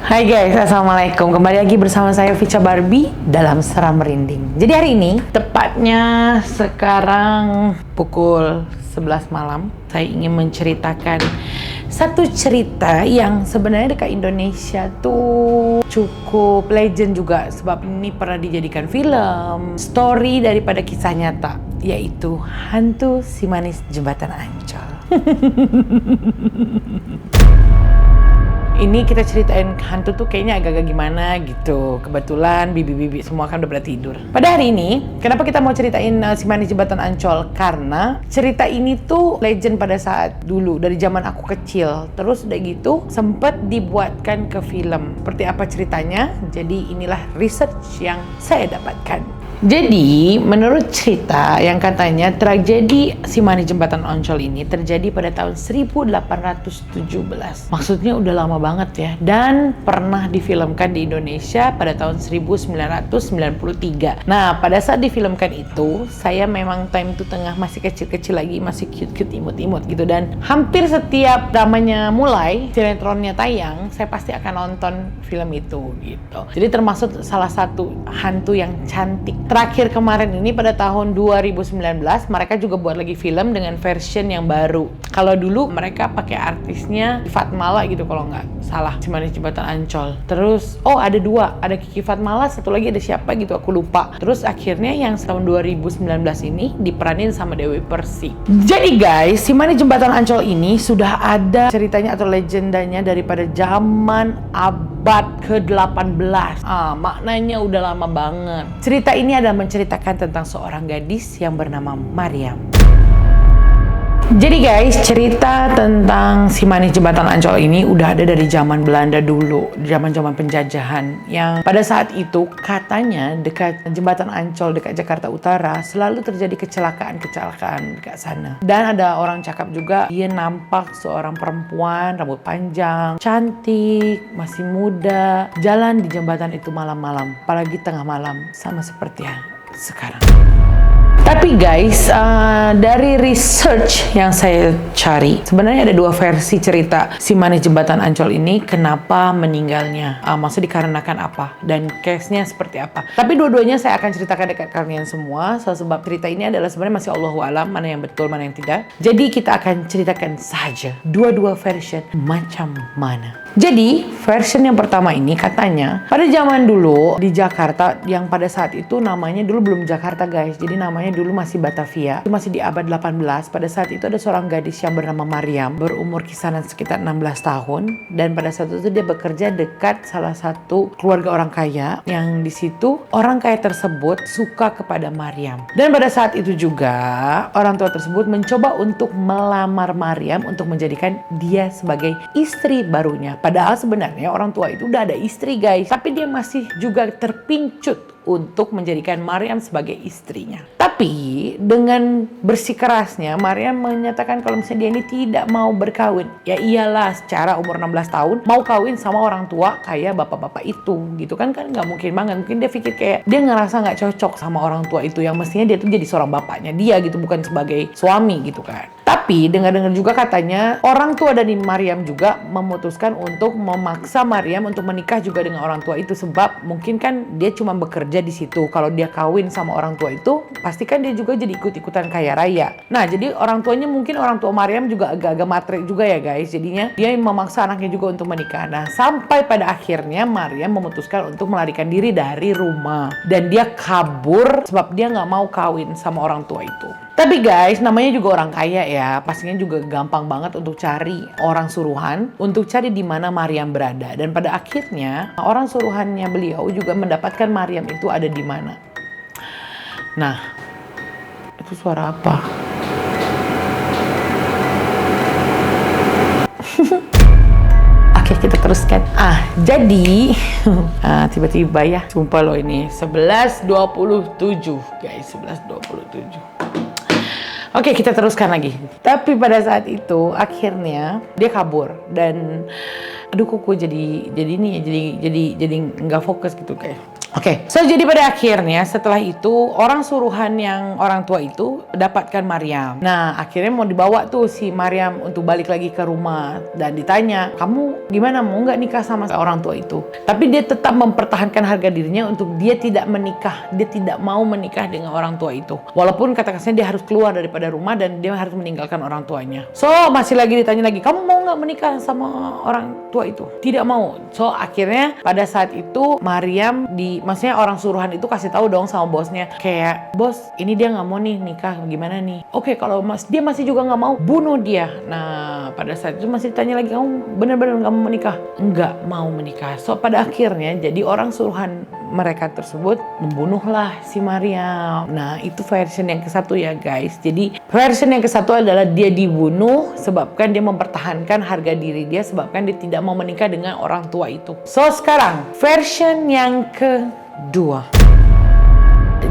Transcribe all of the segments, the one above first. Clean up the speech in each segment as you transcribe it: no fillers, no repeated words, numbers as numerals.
Hai guys, assalamualaikum. Kembali lagi bersama saya Vicha Barbie dalam Seram Merinding. Jadi hari ini, tepatnya sekarang pukul 11 malam, saya ingin menceritakan satu cerita yang sebenarnya dekat Indonesia tuh cukup legend juga, sebab ini pernah dijadikan film, story daripada kisah nyata, yaitu Hantu Si Manis Jembatan Ancol. Ini kita ceritain hantu tuh kayaknya agak-agak gimana gitu. Kebetulan bibi-bibi semua kan udah pada tidur. Pada hari ini, kenapa kita mau ceritain Si Manis Jembatan Ancol? Karena cerita ini tuh legend pada saat dulu, dari zaman aku kecil. Terus udah gitu, sempat dibuatkan ke film. Seperti apa ceritanya? Jadi inilah research yang saya dapatkan. Jadi, menurut cerita yang katanya tragedi Si Manis Jembatan Ancol ini terjadi pada tahun 1817. Maksudnya udah lama banget ya. Dan pernah difilmkan di Indonesia pada tahun 1993. Nah, pada saat difilmkan itu, saya memang time itu tengah masih kecil-kecil lagi, masih cute-cute, imut-imut gitu. Dan hampir setiap dramanya mulai, sinetronnya tayang, saya pasti akan nonton film itu gitu. Jadi termasuk salah satu hantu yang cantik. Terakhir kemarin ini pada tahun 2019 mereka juga buat lagi film dengan version yang baru. Kalau dulu mereka pakai artisnya Fatmala gitu kalau nggak salah, Si Manis Jembatan Ancol. Terus ada dua, ada Kiki Fatmala, satu lagi ada siapa gitu aku lupa. Terus akhirnya yang tahun 2019 ini diperanin sama Dewi Persik. Jadi guys, Si Manis Jembatan Ancol ini sudah ada ceritanya atau legendanya daripada zaman abad ke-18. Maknanya udah lama banget. Cerita ini adalah menceritakan tentang seorang gadis yang bernama Mariam. Jadi guys, cerita tentang Si Manis Jembatan Ancol ini udah ada dari zaman Belanda dulu, zaman-zaman penjajahan. Yang pada saat itu katanya dekat Jembatan Ancol dekat Jakarta Utara selalu terjadi kecelakaan dekat sana. Dan ada orang cakap juga dia nampak seorang perempuan rambut panjang, cantik, masih muda, jalan di jembatan itu malam-malam, apalagi tengah malam, sama seperti sekarang. Tapi guys, dari research yang saya cari, sebenarnya ada dua versi cerita Si Manis Jembatan Ancol ini, kenapa meninggalnya, maksudnya dikarenakan apa, dan case-nya seperti apa. Tapi dua-duanya saya akan ceritakan dekat kalian semua, sebab cerita ini adalah sebenarnya masih Allahu A'lam, mana yang betul, mana yang tidak. Jadi kita akan ceritakan saja dua-dua version macam mana. Jadi, version yang pertama ini katanya pada zaman dulu di Jakarta, yang pada saat itu namanya dulu belum Jakarta guys, jadi namanya dulu masih Batavia. Itu masih di abad 18. Pada saat itu ada seorang gadis yang bernama Mariam, berumur kisaran sekitar 16 tahun, dan pada saat itu dia bekerja dekat salah satu keluarga orang kaya, yang di situ orang kaya tersebut suka kepada Mariam. Dan pada saat itu juga orang tua tersebut mencoba untuk melamar Mariam untuk menjadikan dia sebagai istri barunya. Padahal sebenarnya orang tua itu udah ada istri guys, tapi dia masih juga terpincut untuk menjadikan Mariam sebagai istrinya. Tapi dengan bersikeras,nya Mariam menyatakan kalau misalnya dia ini tidak mau berkawin. Ya iyalah, secara umur 16 tahun mau kawin sama orang tua kayak bapak-bapak itu gitu kan nggak mungkin banget. Mungkin dia pikir kayak dia ngerasa nggak cocok sama orang tua itu, yang mestinya dia tuh jadi seorang bapaknya dia gitu, bukan sebagai suami gitu kan. Tapi dengar-dengar juga katanya orang tua dari Mariam juga memutuskan untuk memaksa Mariam untuk menikah juga dengan orang tua itu, sebab mungkin kan dia cuma bekerja di situ. Kalau dia kawin sama orang tua itu, pastikan dia juga jadi ikut-ikutan kaya raya. Nah, jadi orang tuanya mungkin orang tua Mariam juga agak-agak matre juga ya guys. Jadinya dia memaksa anaknya juga untuk menikah. Nah, sampai pada akhirnya Mariam memutuskan untuk melarikan diri dari rumah dan dia kabur sebab dia nggak mau kawin sama orang tua itu. Tapi guys, namanya juga orang kaya ya, pastinya juga gampang banget untuk cari orang suruhan, untuk cari di mana Mariam berada. Dan pada akhirnya, orang suruhannya beliau juga mendapatkan Mariam itu ada di mana. Nah, itu suara apa? Oke, kita teruskan. Jadi tiba-tiba ya, sumpah loh ini 11.27 guys, 11.27. Oke, kita teruskan lagi. Tapi pada saat itu akhirnya dia kabur dan aduh kok jadi nggak fokus gitu kayak Oke, so jadi pada akhirnya setelah itu orang suruhan yang orang tua itu dapatkan Maryam. Nah, akhirnya mau dibawa tuh si Maryam untuk balik lagi ke rumah dan ditanya, kamu gimana, mau nggak nikah sama orang tua itu? Tapi dia tetap mempertahankan harga dirinya untuk dia tidak menikah. Dia tidak mau menikah dengan orang tua itu. Walaupun kata-katanya dia harus keluar daripada rumah dan dia harus meninggalkan orang tuanya. So, masih lagi ditanya lagi, kamu mau nggak menikah sama orang tua itu? Tidak mau. So, akhirnya pada saat itu Maryam maksudnya orang suruhan itu kasih tahu dong sama bosnya, kayak, bos, ini dia nggak mau nih nikah, gimana nih? Oke, kalau dia masih juga nggak mau, bunuh dia. Nah, pada saat itu masih ditanya lagi, kamu benar-benar nggak mau menikah? Nggak mau menikah. So, pada akhirnya jadi orang suruhan mereka tersebut membunuhlah si Maryam. Nah, itu version yang ke-1 ya guys. Jadi version yang ke-1 adalah dia dibunuh sebabkan dia mempertahankan harga diri dia, sebabkan dia tidak mau menikah dengan orang tua itu. So, sekarang version yang kedua.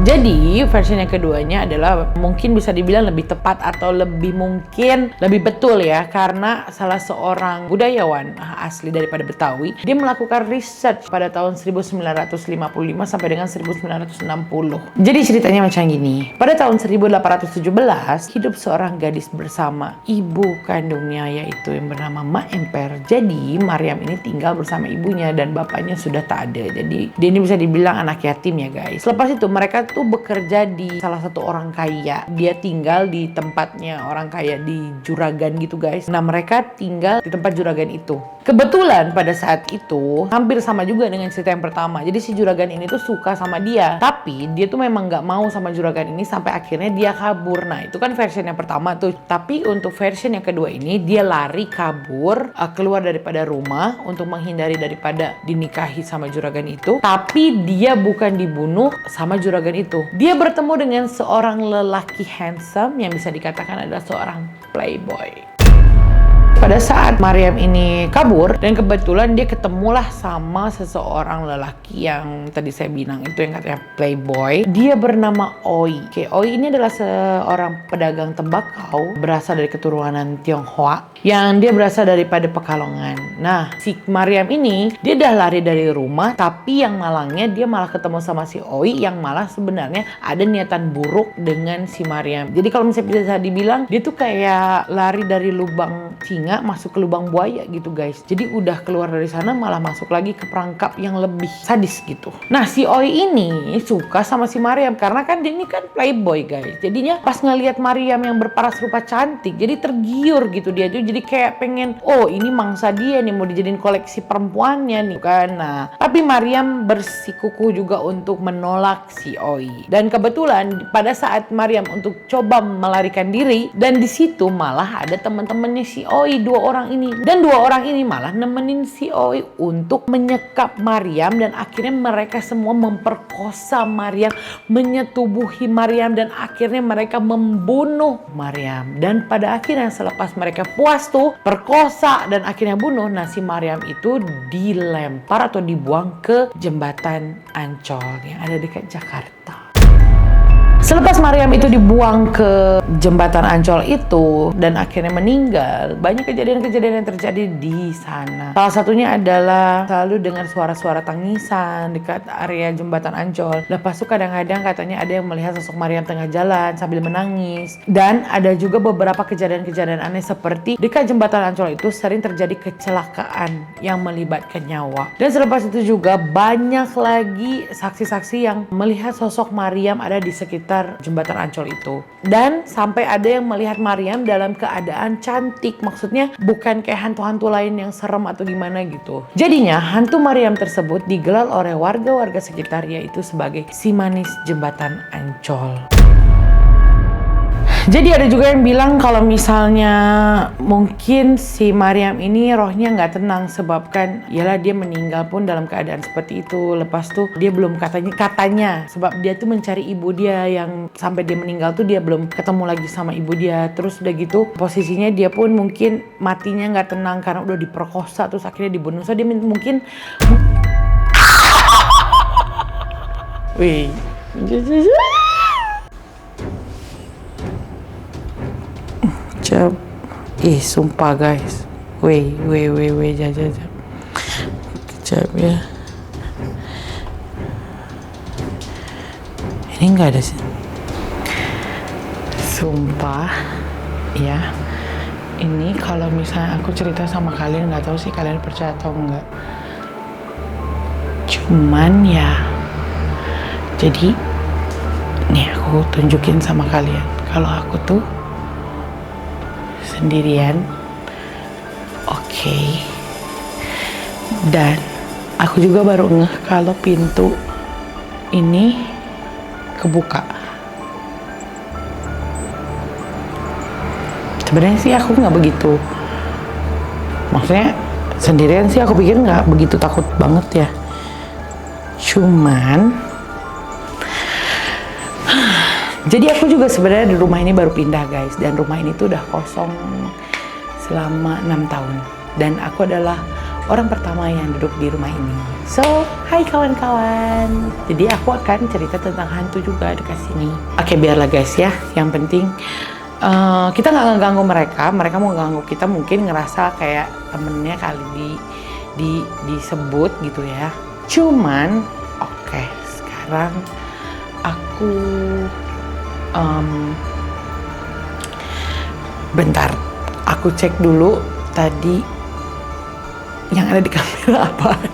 Jadi versi yang keduanya adalah mungkin bisa dibilang lebih tepat atau lebih mungkin lebih betul ya, karena salah seorang budayawan asli daripada Betawi, dia melakukan research pada tahun 1955 sampai dengan 1960. Jadi ceritanya macam gini. Pada tahun 1817 hidup seorang gadis bersama ibu kandungnya, yaitu yang bernama Mak Emper. Jadi Maryam ini tinggal bersama ibunya dan bapaknya sudah tak ada. Jadi dia ini bisa dibilang anak yatim ya guys. Lepas itu mereka tuh bekerja di salah satu orang kaya. Dia tinggal di tempatnya orang kaya di juragan gitu guys. Nah, mereka tinggal di tempat juragan itu. Kebetulan pada saat itu hampir sama juga dengan cerita yang pertama. Jadi si juragan ini tuh suka sama dia, tapi dia tuh memang nggak mau sama juragan ini sampai akhirnya dia kabur. Nah, itu kan versi yang pertama tuh. Tapi untuk versi yang kedua ini dia lari kabur, keluar daripada rumah untuk menghindari daripada dinikahi sama juragan itu. Tapi dia bukan dibunuh sama juragan itu. Dia bertemu dengan seorang lelaki handsome yang bisa dikatakan adalah seorang playboy. Pada saat Maryam ini kabur, dan kebetulan dia ketemulah sama seseorang lelaki yang tadi saya bilang itu yang katanya playboy. Dia bernama Oi. Oke, Oi ini adalah seorang pedagang tembakau berasal dari keturunan Tionghoa yang dia berasal daripada Pekalongan. Nah, si Maryam ini dia dah lari dari rumah, tapi yang malangnya dia malah ketemu sama si Oi yang malah sebenarnya ada niatan buruk dengan si Maryam. Jadi kalau misalnya bisa dibilang dia tuh kayak lari dari lubang singa masuk ke lubang buaya gitu guys. Jadi udah keluar dari sana malah masuk lagi ke perangkap yang lebih sadis gitu. Nah, si Oi ini suka sama si Maryam karena kan dia ini kan playboy guys. Jadinya pas ngelihat Maryam yang berparas rupa cantik, jadi tergiur gitu dia tuh. Jadi kayak pengen, oh ini mangsa dia nih, mau dijadiin koleksi perempuannya nih kan. Nah, tapi Maryam bersikukuh juga untuk menolak si Oi. Dan kebetulan pada saat Maryam untuk coba melarikan diri, dan di situ malah ada teman-temannya si Oi, dua orang ini. Dan dua orang ini malah nemenin si Oi untuk menyekap Maryam, dan akhirnya mereka semua memperkosa Maryam, menyetubuhi Maryam, dan akhirnya mereka membunuh Maryam. Dan pada akhirnya selepas mereka puas tuh perkosa dan akhirnya bunuh, nah si Maryam itu dilempar atau dibuang ke jembatan Ancol yang ada dekat Jakarta. Selepas Maryam itu dibuang ke jembatan Ancol itu dan akhirnya meninggal, banyak kejadian-kejadian yang terjadi di sana. Salah satunya adalah selalu dengar suara-suara tangisan dekat area jembatan Ancol. Lepas itu kadang-kadang katanya ada yang melihat sosok Maryam tengah jalan sambil menangis. Dan ada juga beberapa kejadian-kejadian aneh seperti dekat jembatan Ancol itu sering terjadi kecelakaan yang melibatkan nyawa. Dan selepas itu juga banyak lagi saksi-saksi yang melihat sosok Maryam ada di sekitar jembatan Ancol itu. Dan sampai ada yang melihat Maryam dalam keadaan cantik. Maksudnya bukan kayak hantu-hantu lain yang serem atau gimana gitu. Jadinya hantu Maryam tersebut digelar oleh warga-warga sekitar, yaitu sebagai si manis jembatan Ancol. Jadi ada juga yang bilang kalau misalnya mungkin si Maryam ini rohnya nggak tenang sebabkan ialah dia meninggal pun dalam keadaan seperti itu. Lepas tuh dia belum katanya sebab dia tuh mencari ibu dia yang sampai dia meninggal tuh dia belum ketemu lagi sama ibu dia. Terus udah gitu posisinya dia pun mungkin matinya nggak tenang karena udah diperkosa terus akhirnya dibunuh. So dia mungkin wih. Sumpah guys. Weh, jap. Kejap ya. Ini nggak ada sih. Sumpah, ya. Ini kalau misalnya aku cerita sama kalian, nggak tahu sih kalian percaya atau enggak. Cuman ya, jadi nih aku tunjukin sama kalian kalau aku tuh sendirian, oke. Dan aku juga baru ngeh kalau pintu ini kebuka. Sebenarnya sih aku nggak begitu, maksudnya sendirian sih aku pikir nggak begitu takut banget ya. Cuman jadi aku juga sebenarnya di rumah ini baru pindah guys, dan rumah ini tuh udah kosong selama 6 tahun, dan aku adalah orang pertama yang duduk di rumah ini. So, hai kawan-kawan. Jadi aku akan cerita tentang hantu juga dekat sini. Oke, biarlah guys ya. Yang penting kita nggak ngeganggu mereka mau ganggu kita, mungkin ngerasa kayak temennya kali disebut gitu ya. Cuman, oke, sekarang aku bentar, aku cek dulu tadi yang ada di kamera apaan.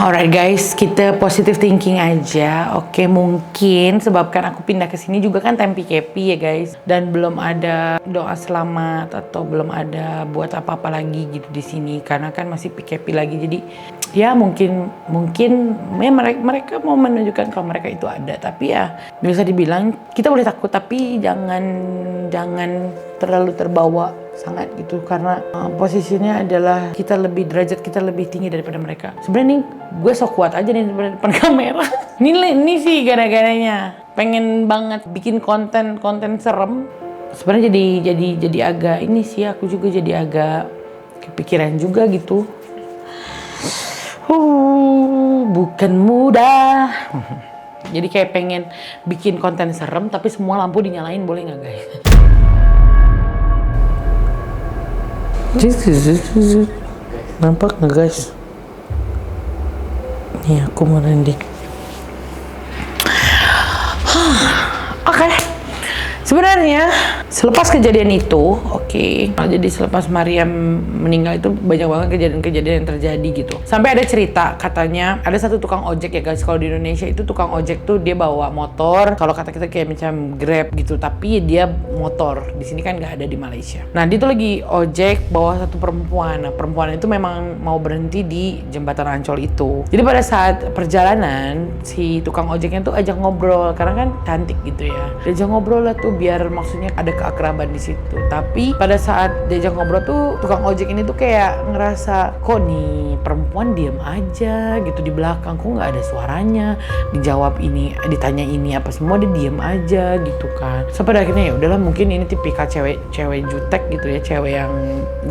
Alright guys, kita positive thinking aja. Oke, mungkin sebabkan aku pindah ke sini juga kan time PKP ya guys, dan belum ada doa selamat atau belum ada buat apa-apa lagi gitu di sini karena kan masih PKP lagi. Jadi ya mungkin ya mereka mau menunjukkan kalau mereka itu ada, tapi ya bisa dibilang kita boleh takut tapi jangan terlalu terbawa sangat gitu, karena posisinya adalah derajat kita lebih tinggi daripada mereka. Sebenarnya nih gue sok kuat aja nih di depan kamera. Ini sih gara-garanya pengen banget bikin konten serem. Sebenarnya jadi agak ini sih, aku juga jadi agak kepikiran juga gitu. Bukan mudah. Jadi kayak pengen bikin konten serem tapi semua lampu dinyalain, boleh nggak guys? Nampak nggak guys? Nih aku merinding. Oke. Sebenarnya selepas kejadian itu, jadi selepas Maryam meninggal itu banyak banget kejadian-kejadian yang terjadi gitu. Sampai ada cerita katanya ada satu tukang ojek ya guys. Kalau di Indonesia itu tukang ojek tuh dia bawa motor. Kalau kata kita kayak macam Grab gitu, tapi dia motor. Di sini kan nggak ada di Malaysia. Nah dia tuh lagi ojek bawa satu perempuan. Nah perempuan itu memang mau berhenti di jembatan Ancol itu. Jadi pada saat perjalanan si tukang ojeknya tuh ajak ngobrol karena kan cantik gitu ya. Dia ajak ngobrol lah tuh biar maksudnya ada keakraban di situ. Tapi pada saat diajak ngobrol tuh tukang ojek ini tuh kayak ngerasa kok nih perempuan diem aja gitu di belakang, kok nggak ada suaranya, dijawab ini, ditanya ini apa semua dia diem aja gitu kan. So pada akhirnya ya udahlah, mungkin ini tipikal cewek jutek gitu ya, cewek yang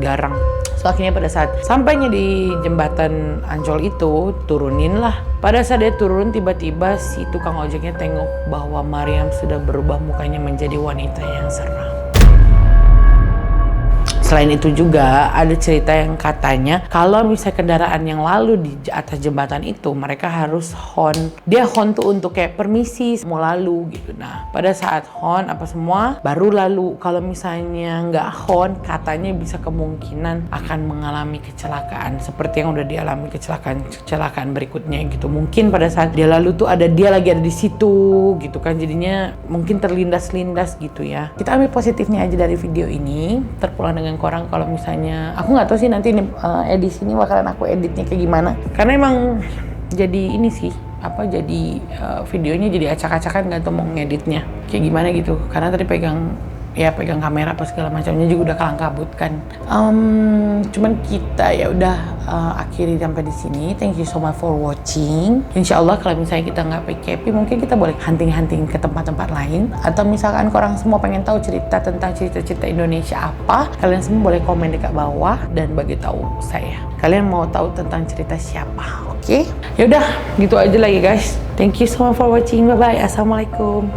garang. So akhirnya pada saat sampainya di jembatan Ancol itu turunin lah. Pada saat dia turun tiba-tiba si tukang ojeknya tengok bahwa Maryam sudah berubah mukanya menjadi wanita yang seram. Selain itu juga ada cerita yang katanya kalau misalnya kendaraan yang lalu di atas jembatan itu mereka harus horn. Dia horn tuh untuk kayak permisi mau lalu gitu. Nah pada saat horn apa semua baru lalu. Kalau misalnya nggak horn katanya bisa kemungkinan akan mengalami kecelakaan seperti yang udah dialami kecelakaan berikutnya gitu. Mungkin pada saat dia lalu tuh dia lagi ada di situ gitu kan, jadinya mungkin terlindas gitu ya. Kita ambil positifnya aja dari video ini, terpulang dengan korang. Kalau misalnya aku nggak tahu sih nanti edisi ini bakalan aku editnya kayak gimana, karena emang jadi ini sih jadi videonya jadi acak-acakan, nggak tahu mau ngeditnya kayak gimana gitu, karena tadi pegang kamera apa segala macamnya juga udah kalang kabut kan. Cuman kita ya udah akhiri sampai di sini. Thank you so much for watching. Insya Allah kalau misalnya kita nggak PKP mungkin kita boleh hunting ke tempat-tempat lain, atau misalkan korang semua pengen tahu tentang cerita Indonesia apa, kalian semua boleh komen dekat bawah dan bagi tahu saya kalian mau tahu tentang cerita siapa. Oke? Ya udah gitu aja lagi guys. Thank you so much for watching. Bye bye. Assalamualaikum.